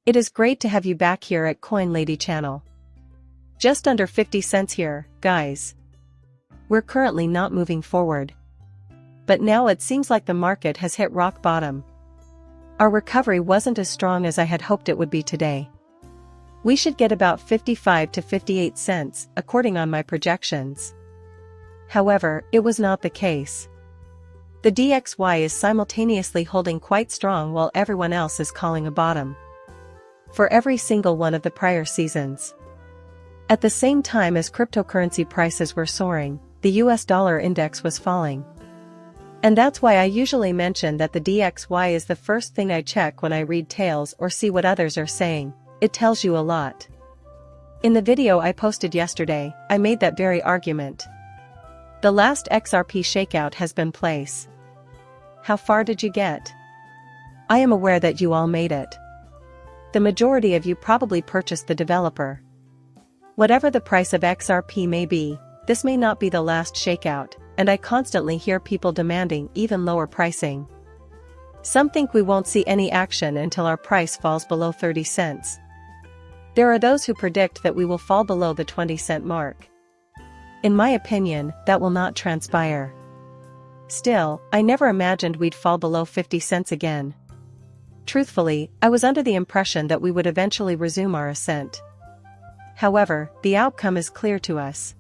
It is great to have you back here at Coin Lady channel. Just under 50 cents here, guys. We're currently not moving forward. But now it seems like the market has hit rock bottom. Our recovery wasn't as strong as I had hoped it would be today. We should get about 55 to 58 cents, according on my projections. However, it was not the case. The DXY is simultaneously holding quite strong while everyone else is calling a bottom. For every single one of the prior seasons. At the same time as cryptocurrency prices were soaring, the US dollar index was falling. And that's why I usually mention that the DXY is the first thing I check when I read tales or see what others are saying. It tells you a lot. In the video I posted yesterday, I made that very argument. The last XRP shakeout has been place. How far did you get? I am aware that you all made it. The majority of you probably purchased the developer. Whatever the price of XRP may be, this may not be the last shakeout, and I constantly hear people demanding even lower pricing. Some think we won't see any action until our price falls below 30 cents. There are those who predict that we will fall below the 20-cent mark. In my opinion, that will not transpire. Still, I never imagined we'd fall below 50 cents again. Truthfully, I was under the impression that we would eventually resume our ascent. However, the outcome is clear to us.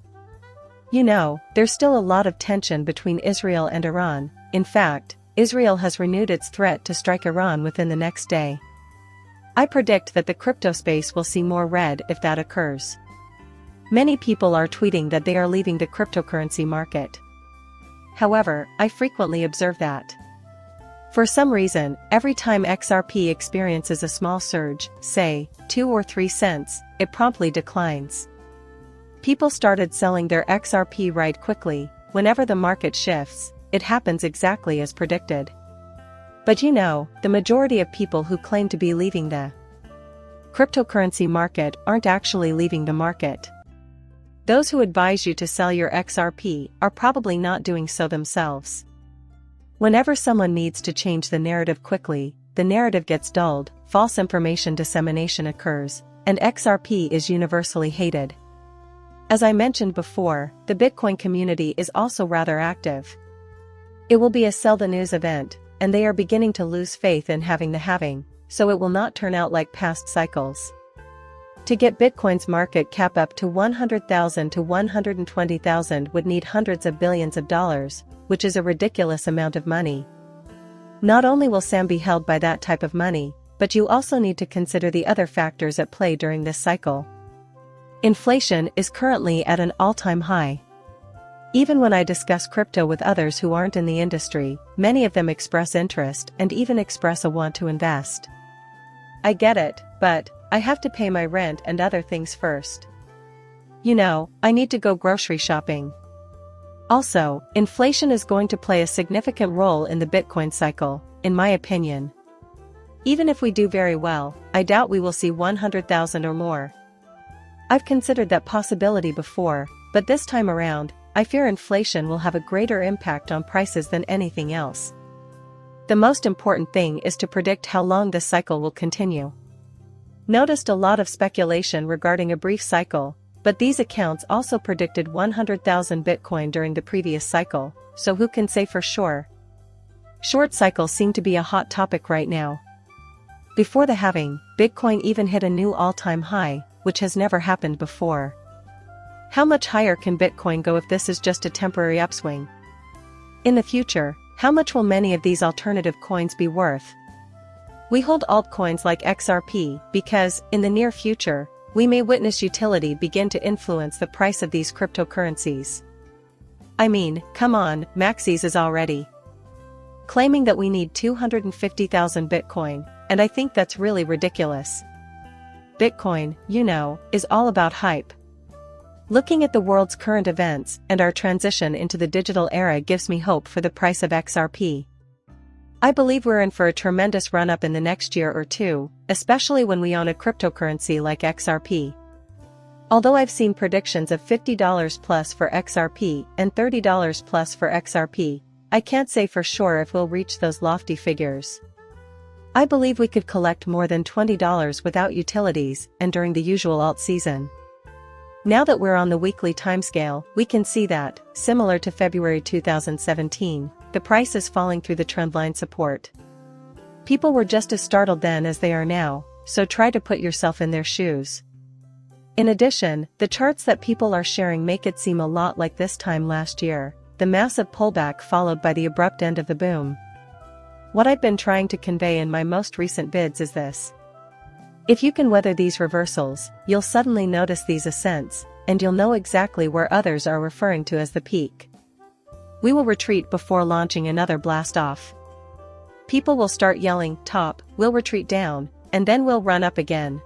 You know, there's still a lot of tension between Israel and Iran. In fact, Israel has renewed its threat to strike Iran within the next day. I predict that the crypto space will see more red if that occurs. Many people are tweeting that they are leaving the cryptocurrency market. However, I frequently observe that. For some reason, every time XRP experiences a small surge, say, 2 or 3 cents, it promptly declines. People started selling their XRP right quickly. Whenever the market shifts, it happens exactly as predicted. But you know, the majority of people who claim to be leaving the cryptocurrency market aren't actually leaving the market. Those who advise you to sell your XRP are probably not doing so themselves. Whenever someone needs to change the narrative quickly, the narrative gets dulled, false information dissemination occurs, and XRP is universally hated. As I mentioned before, the Bitcoin community is also rather active. It will be a sell the news event, and they are beginning to lose faith in having the halving, so it will not turn out like past cycles. To get Bitcoin's market cap up to 100,000 to 120,000 would need hundreds of billions of dollars, which is a ridiculous amount of money. Not only will Sam be held by that type of money, but you also need to consider the other factors at play during this cycle. Inflation is currently at an all-time high. Even when I discuss crypto with others who aren't in the industry, many of them express interest and even express a want to invest. I get it, but I have to pay my rent and other things first. You know, I need to go grocery shopping. Also, inflation is going to play a significant role in the Bitcoin cycle, in my opinion. Even if we do very well, I doubt we will see 100,000 or more. I've considered that possibility before, but this time around, I fear inflation will have a greater impact on prices than anything else. The most important thing is to predict how long this cycle will continue. Noticed a lot of speculation regarding a brief cycle, but these accounts also predicted 100,000 Bitcoin during the previous cycle, so who can say for sure? Short cycles seem to be a hot topic right now. Before the halving, Bitcoin even hit a new all-time high, which has never happened before. How much higher can Bitcoin go if this is just a temporary upswing? In the future, how much will many of these alternative coins be worth? We hold altcoins like XRP because, in the near future, we may witness utility begin to influence the price of these cryptocurrencies. I mean, come on, Maxis is already claiming that we need 250,000 Bitcoin, and I think that's really ridiculous. Bitcoin, you know, is all about hype. Looking at the world's current events and our transition into the digital era gives me hope for the price of XRP. I believe we're in for a tremendous run-up in the next year or two, especially when we own a cryptocurrency like XRP. Although I've seen predictions of $50 plus for XRP and $30 plus for XRP, I can't say for sure if we'll reach those lofty figures. I believe we could collect more than $20 without utilities and during the usual alt season. Now that we're on the weekly timescale, we can see that, similar to February 2017, the price is falling through the trendline support. People were just as startled then as they are now, so try to put yourself in their shoes. In addition, the charts that people are sharing make it seem a lot like this time last year, the massive pullback followed by the abrupt end of the boom. What I've been trying to convey in my most recent vids is this. If you can weather these reversals, you'll suddenly notice these ascents, and you'll know exactly where others are referring to as the peak. We will retreat before launching another blast off. People will start yelling, top, we'll retreat down, and then we'll run up again.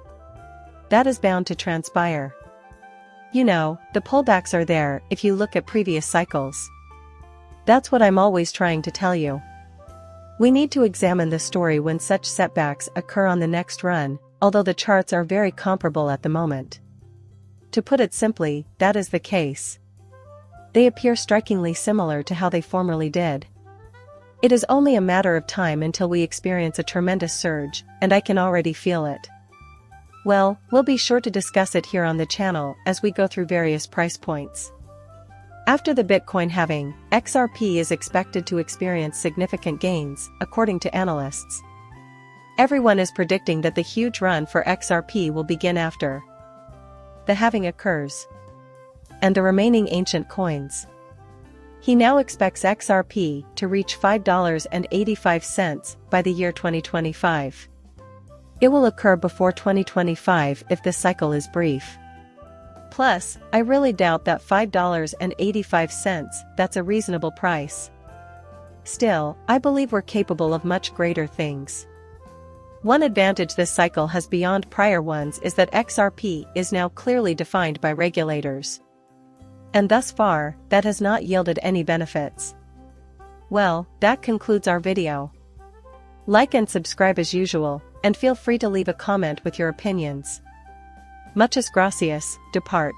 That is bound to transpire. You know, the pullbacks are there if you look at previous cycles. That's what I'm always trying to tell you. We need to examine the story when such setbacks occur on the next run, although the charts are very comparable at the moment. To put it simply, that is the case. They appear strikingly similar to how they formerly did. It is only a matter of time until we experience a tremendous surge, and I can already feel it. Well, we'll be sure to discuss it here on the channel as we go through various price points. After the Bitcoin halving, XRP is expected to experience significant gains, according to analysts. Everyone is predicting that the huge run for XRP will begin after the halving occurs, and the remaining ancient coins. He now expects XRP to reach $5.85 by the year 2025. It will occur before 2025 if this cycle is brief. Plus, I really doubt that $5.85, that's a reasonable price. Still, I believe we're capable of much greater things. One advantage this cycle has beyond prior ones is that XRP is now clearly defined by regulators. And thus far, that has not yielded any benefits. Well, that concludes our video. Like and subscribe as usual, and feel free to leave a comment with your opinions. Muchas gracias, depart.